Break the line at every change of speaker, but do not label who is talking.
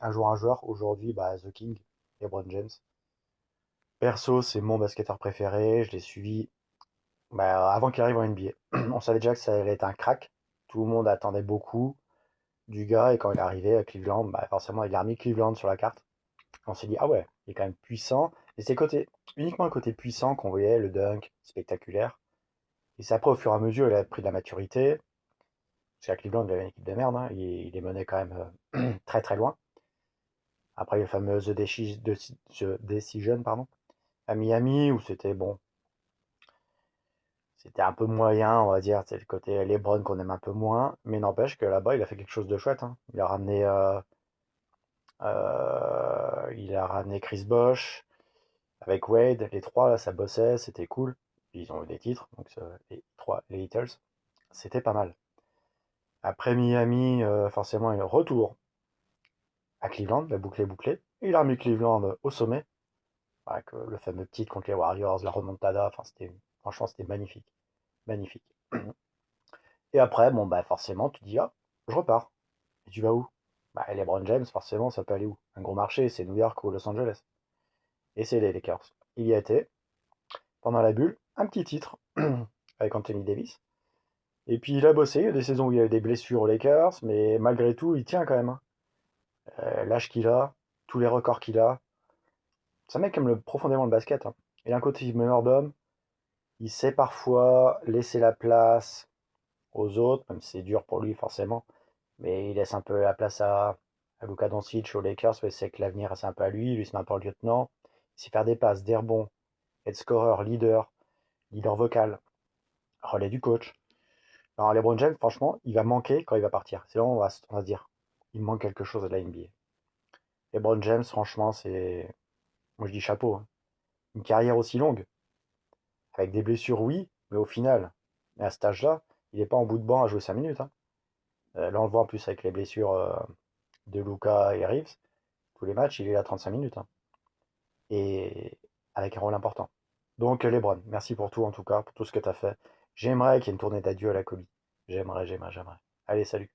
un jour un joueur, aujourd'hui, bah, The King, LeBron James. Perso, c'est mon basketteur préféré, je l'ai suivi bah, avant qu'il arrive en NBA. On savait déjà que ça allait être un crack, tout le monde attendait beaucoup du gars, et quand il est arrivé à Cleveland, bah, forcément, il a remis Cleveland sur la carte. On s'est dit, ah ouais, il est quand même puissant, et c'est uniquement le côté puissant qu'on voyait, le dunk, spectaculaire. Et c'est après, au fur et à mesure, il a pris de la maturité, parce qu'à Cleveland, il avait une équipe de merde, hein, il les menait quand même très très loin. Après, il y a le fameux The Decision, pardon, à Miami, où c'était bon, c'était un peu moyen, on va dire. C'est le côté LeBron qu'on aime un peu moins. Mais n'empêche que là-bas, il a fait quelque chose de chouette, hein. Il a ramené Chris Bosh avec Wade. Les trois, là, ça bossait, c'était cool. Ils ont eu des titres, donc les Heatles, c'était pas mal. Après Miami, forcément, il retour à Cleveland, la boucle est bouclée. Il a remis Cleveland au sommet, avec le fameux titre contre les Warriors, la remontada. Enfin, franchement, c'était magnifique. Magnifique. Et après, bon, bah forcément, tu dis, ah, je repars. Et tu vas où? Bah, LeBron James, forcément, ça peut aller où? Un gros marché, c'est New York ou Los Angeles. Et c'est les Lakers. Il y a été, pendant la bulle, un petit titre avec Anthony Davis. Et puis il a bossé, il y a des saisons où il y a eu des blessures aux Lakers, mais malgré tout, il tient quand même, hein. L'âge qu'il a, tous les records qu'il a. C'est un mec qui aime profondément le basket, hein. Il a un côté meneur d'homme, il sait parfois laisser la place aux autres, même si c'est dur pour lui forcément. Mais il laisse un peu la place à Luka Doncic aux Lakers, parce c'est que l'avenir c'est un peu à lui, lui se met un peu en lieutenant. Il sait faire des passes, des rebonds, être scoreur, leader vocal, relais du coach. Alors LeBron James, franchement, il va manquer quand il va partir. C'est là où on va se dire, il manque quelque chose à la NBA. LeBron James, franchement, moi je dis chapeau, hein. Une carrière aussi longue, avec des blessures, oui, mais au final, à cet âge-là, il n'est pas en bout de banc à jouer 5 minutes, hein. Là, on le voit en plus avec les blessures de Luka et Reeves. Tous les matchs, il est là 35 minutes, hein. Et avec un rôle important. Donc, LeBron, merci pour tout en tout cas, pour tout ce que tu as fait. J'aimerais qu'il y ait une tournée d'adieu à la Kobe. J'aimerais, j'aimerais, j'aimerais. Allez, salut.